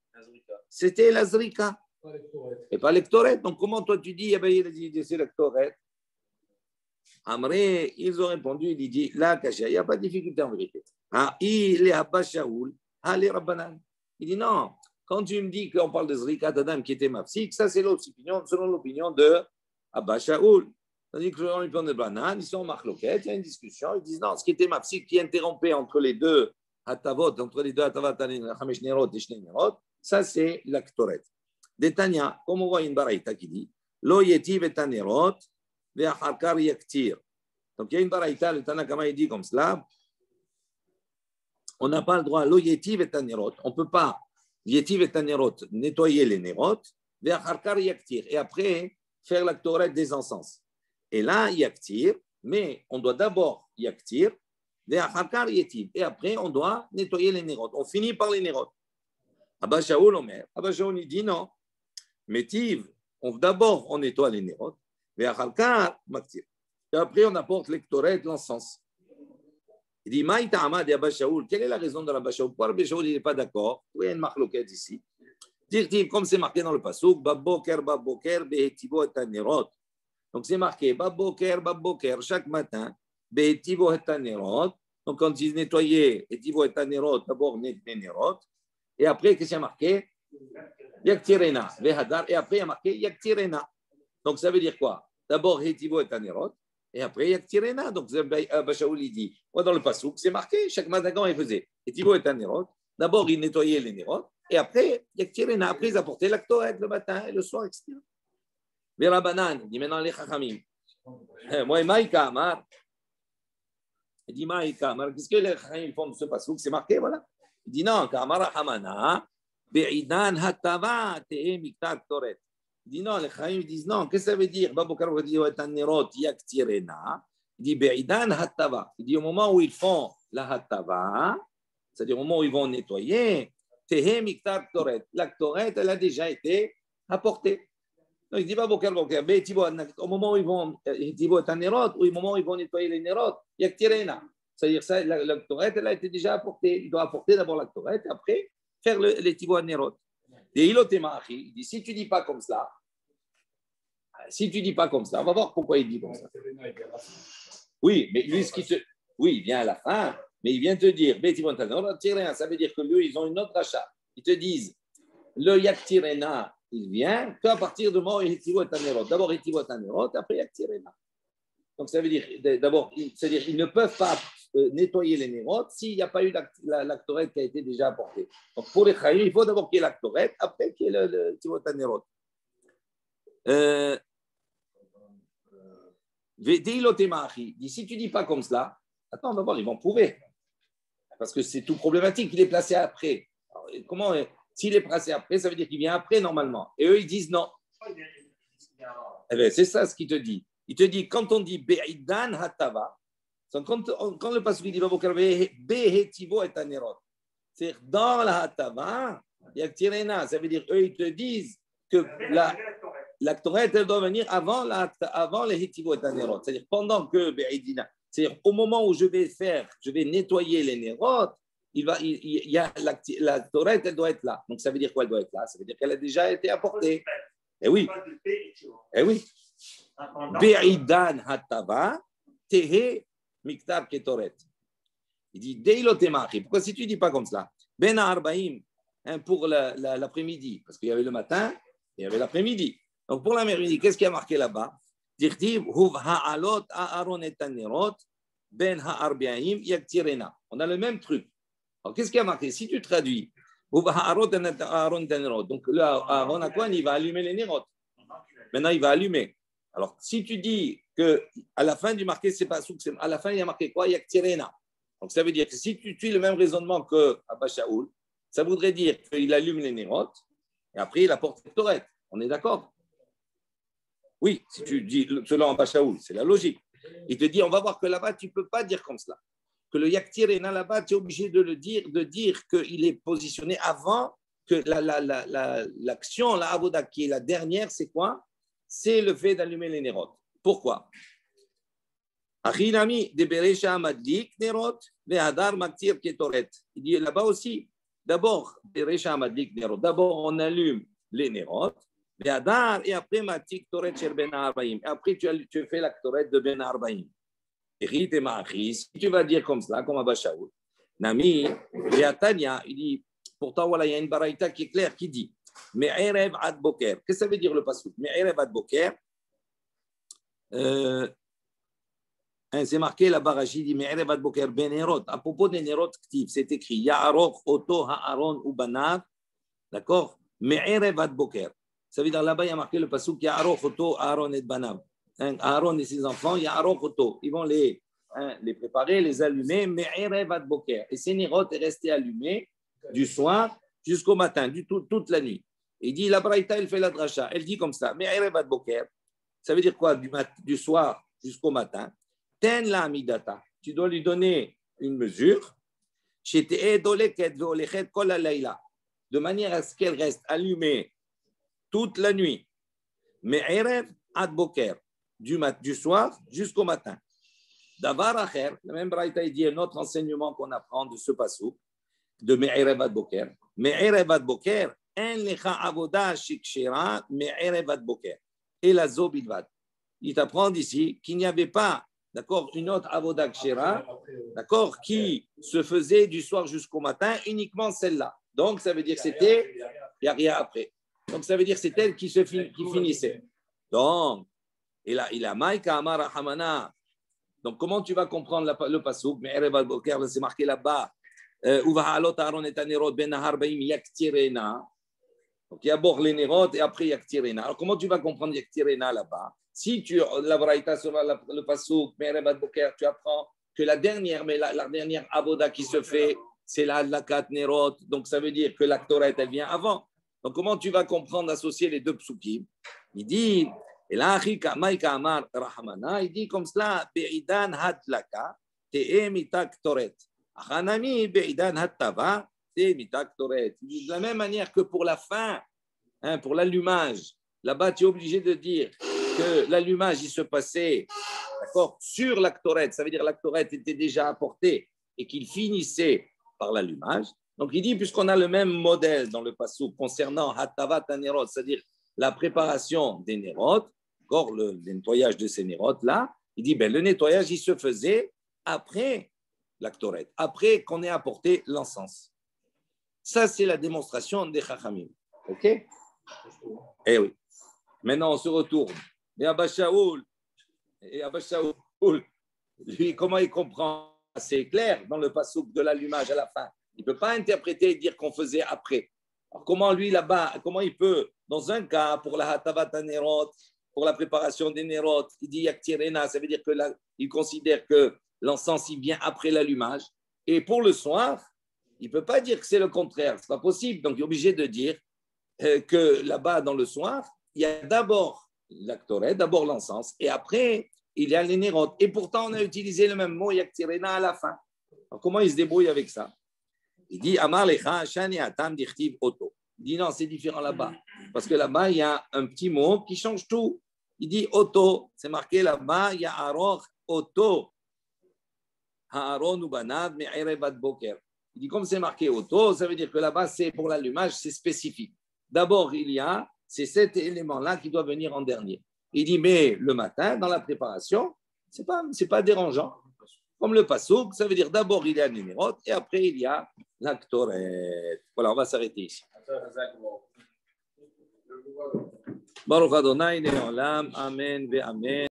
C'était la Zrika. Et pas l'Ektoret. Donc, comment toi tu dis, il a dit c'est l'Ektoret? Amré, ils ont répondu, il dit, là, Kasha, il n'y a pas de difficulté en vérité. Il est Abba Shaoul, les Rabbanan. Il dit non, quand tu me dis qu'on parle de Zrikat Adam qui était Mafsik, ça c'est l'autre opinion, selon l'opinion de Abba Shaoul. C'est-à-dire que selon l'opinion de Banan, ils sont en marloquette, il y a une discussion, ils disent non, ce qui était Mafsik, qui interrompait entre les deux Hatavot, Hamesh Nerot et Shne Nerot, ça c'est l'Ektoret. Détania, comme on voit une baraïta qui dit Lo yetiv et tanerot, ve'acharkar yaktir. Donc il y a une baraïta, le Tanakama il dit comme cela on n'a pas le droit, Lo yetiv et tanerot, on ne peut pas, yetiv et tanerot, nettoyer les nerot, ve'acharkar yaktir, et après faire la Ktoret des encens. Et là, yaktir, mais on doit d'abord yaktir, ve'acharkar yetiv, et après on doit nettoyer les nerot. On finit par les nerot. Abba Shaoul Omer, Abba Shaoul il dit non. Métiv, d'abord on nettoie les nérotes, et après on apporte l'Ektoret, l'encens. Il dit, Maïta Amad et Abba Shaoul, quelle est la raison de Abba Shaoul? Pourquoi Abba Shaoul n'est pas d'accord? Oui, il y a une marloquette ici. Dire, comme c'est marqué dans le passouk, Babboker, Behetivo et Tanerot. Donc c'est marqué, Babboker, chaque matin, Behetivo et Tanerot. Donc quand ils nettoyaient Hetivo et Tanerot, d'abord Nerot. Et après, qu'est-ce qu'il y a marqué? Yaktirena, Vehadar. Et après, il y a marqué Yaktirena. Donc ça veut dire quoi? D'abord Hetivo et Tanerot. Et après, Yaktirena. Donc Abba Shaoul, il dit, dans le passouk, c'est marqué, chaque matin, quand il faisait Hetivo et Tanerot, d'abord, il nettoyait les Nerot. Et après, Yaktirena, après, ils apportaient la Torah le matin et le soir, etc. Vera Banan, il dit maintenant les Chachamim. Moi, Maïka Amar. Il dit Maïka Amar. Qu'est-ce que les Chachamim font de ce passouk? C'est marqué, voilà. Il dit non, Kamara Hamana, Be'idan Hatava, Tehe Miktar Toret. Il dit non, les Chachamim disent non. Qu'est-ce que ça veut dire? Babokar va dire Nerot, Yaktirena. Il dit Be'idan Hatava. Il dit au moment où ils font la Hatava, c'est-à-dire au moment où ils vont nettoyer, Tehe Miktar Toret. La Toret, elle a déjà été apportée. Donc, il dit pas au moment où ils vont au moment où ils vont nettoyer les Nerot, il y a Tirena. C'est-à-dire que la Toret, elle a été déjà apportée. Il doit apporter d'abord la Toret et après faire les Tibo Nerot. Et il dit si tu ne dis pas comme cela, on va voir pourquoi il dit comme ça. Oui, mais lui, oui, il vient à la fin. Mais il vient te dire, ça veut dire que lui, ils ont une autre achat. Ils te disent, le Yaktirena, il vient qu'à partir du moment où Hetivo et Tanerot. D'abord Hetivo et Tanerot, après Yaktirena. Donc ça veut dire, d'abord, c'est-à-dire qu'ils ne peuvent pas nettoyer les Nerot s'il n'y a pas eu l'actorette qui a été déjà apportée. Donc pour les Chayim, il faut d'abord qu'il y ait l'actorette, après qu'il y ait le Hetivo et Tanerot. Si tu ne dis pas comme cela, attends, d'abord, ils vont prouver. Parce que c'est tout problématique. Il est placé après. Alors, comment, s'il est placé après, ça veut dire qu'il vient après normalement. Et eux, ils disent non. Eh bien, c'est ça ce qu'il te dit. Il te dit, quand on dit Be'idan Hatava, quand le pasuk dit Behetivo et Tanerot, c'est-à-dire dans la Hatava, il y a Tirena. Ça veut dire, eux, ils te disent que la Torah, elle doit venir avant les Hetivo et Tanerot. C'est-à-dire, pendant que Be'idina. C'est-à-dire, au moment où je vais nettoyer les Nerot, il y a la Torah, elle doit être là. Donc, ça veut dire quoi, elle doit être là? Ça veut dire qu'elle a déjà été apportée. Eh oui. Eh oui. Be'idan hatava, tehe miktar ketoret. Il dit, deilo temachi. Pourquoi si tu ne dis pas comme cela? Ben arbaim, pour l'après-midi, parce qu'il y avait le matin, et il y avait l'après-midi. Donc, pour l'après-midi, qu'est-ce qui a marqué là-bas? On a le même truc. Alors, qu'est-ce qui a marqué? Si tu traduis, donc là, Aaron à quoi il va allumer les nérotes. Maintenant, il va allumer. Alors, si tu dis qu'à la fin du marqué, c'est pas souk, à la fin, il y a marqué quoi? Yaktirena. Donc, ça veut dire que si tu suis le même raisonnement que Abba Shaoul, ça voudrait dire qu'il allume les nérotes et après, il apporte la Torah. On est d'accord? Oui, si tu dis selon Abba Shaoul, c'est la logique. Il te dit, on va voir que là-bas, tu ne peux pas dire comme cela. Que le Yaktirena là-bas, tu es obligé de dire qu'il est positionné avant que l'action, la avoda qui est la dernière, c'est quoi? C'est le fait d'allumer les nérotes. Pourquoi? Achinami de Beresha Madlik Nerot, Vehadar Maktir Ketoret. Il dit là-bas aussi, d'abord, Beresha Madlik Nerot, d'abord on allume les nérotes. Et après, après tu fais la Torah de Ben Arbaïm. Si tu vas dire comme cela, comme Abba Shaoul, Nami, Tanya, il dit, pourtant, voilà, il y a une baraïta qui est claire qui dit, Me'erev ad boker. Qu'est-ce que ça veut dire le pasuk? Me'erev ad boker. C'est marqué la barachi dit Me'erev ad boker ben Nerot. À propos des Nerot, c'est écrit Ya'aroch oto ha'aron u banav. D'accord? Me'erev ad boker. Ça veut dire là-bas, il y a marqué le pasuk Ya'aroch oto Aaron et banav. Aaron et ses enfants, Ya'aroch oto. Ils vont les préparer, les allumer. Me'erev ad boker. Et ces Nerot est resté allumé du soir jusqu'au matin, toute la nuit. Il dit, la Braïta, elle fait la dracha. Elle dit comme ça, Me'erev ad boker. Ça veut dire quoi? Du soir jusqu'au matin. Ten la amidata. Tu dois lui donner une mesure. De manière à ce qu'elle reste allumée toute la nuit. Me'erev ad boker. Du soir jusqu'au matin. Davar acher, le même braïta, il dit un autre enseignement qu'on apprend de ce passouk, de Me'erev ad Boker. Me'erev ad Boker, en lecha avoda shikshera Me'erev ad Boker. Et la zo bilvad. Il t'apprend ici qu'il n'y avait pas, d'accord, une autre avoda kshera, d'accord, qui se faisait du soir jusqu'au matin, uniquement celle-là. Donc, ça veut dire que c'était, il n'y a rien après. Donc, ça veut dire que c'est elle qui finissait. Donc, il a Maïka Amar Hamana. Donc, comment tu vas comprendre le passouk? Mais Erev al-Boker, c'est marqué là-bas. Uvahalot Aaron et Anerot ben Nahar Baim Yaktirena. Donc, il y a d'abord les Nerot et après Yaktirena. Alors, comment tu vas comprendre Yaktirena là-bas? Si tu la braïta sur le passouk, mais Erev al-Boker, tu apprends que la dernière avoda qui se fait, c'est la Lakat Nerot. Donc, ça veut dire que la Ktoret, elle vient avant. Donc, comment tu vas comprendre, associer les deux psukim? Il dit. Et là, Maïka Amar Rahmana, il dit comme cela, Be'idan Hadlaka, Te'e mitak toret. Achanami Be'idan Hattava, Te'e mitak toret. De la même manière que pour la fin, pour l'allumage, là-bas, tu es obligé de dire que l'allumage, il se passait, d'accord, sur l'actorette. Ça veut dire que l'actorette était déjà apporté et qu'il finissait par l'allumage. Donc, il dit, puisqu'on a le même modèle dans le passou concernant Hattava Tanerot, c'est-à-dire la préparation des Nerot, le nettoyage de ces nérotes là, il dit le nettoyage il se faisait après l'actorette, après qu'on ait apporté l'encens. Ça c'est la démonstration des Chachamim. Ok? Eh oui. Maintenant on se retourne. Et Abba Shaoul, lui comment il comprend? C'est clair dans le passouk de l'allumage à la fin. Il ne peut pas interpréter et dire qu'on faisait après. Alors comment lui là-bas, comment il peut, dans un cas pour la Hatavat Nerot, pour la préparation des Nerot, il dit Yaktirena, ça veut dire qu'il considère que l'encens il vient après l'allumage. Et pour le soir, il ne peut pas dire que c'est le contraire, ce n'est pas possible. Donc il est obligé de dire que là-bas dans le soir, il y a d'abord l'actorette, d'abord l'encens, et après il y a les Nerot. Et pourtant on a utilisé le même mot Yaktirena à la fin. Alors comment il se débrouille avec ça? Il dit Amar lecha shani atam dichtiv oto. Il dit non, c'est différent là-bas. Parce que là-bas, il y a un petit mot qui change tout. Il dit Oto, c'est marqué là-bas, il y a Aroch Oto. Haaron ou Banav, mais Erevat Boker. Il dit comme c'est marqué Oto, ça veut dire que là-bas, c'est pour l'allumage, c'est spécifique. D'abord, il y a ces 7 éléments-là qui doivent venir en dernier. Il dit mais le matin, dans la préparation, c'est pas dérangeant. Comme le passouk, ça veut dire d'abord il y a le numéro et après il y a l'actorette. Voilà, on va s'arrêter ici. Baruch Adonai Le'olam, Amen ve'Amen.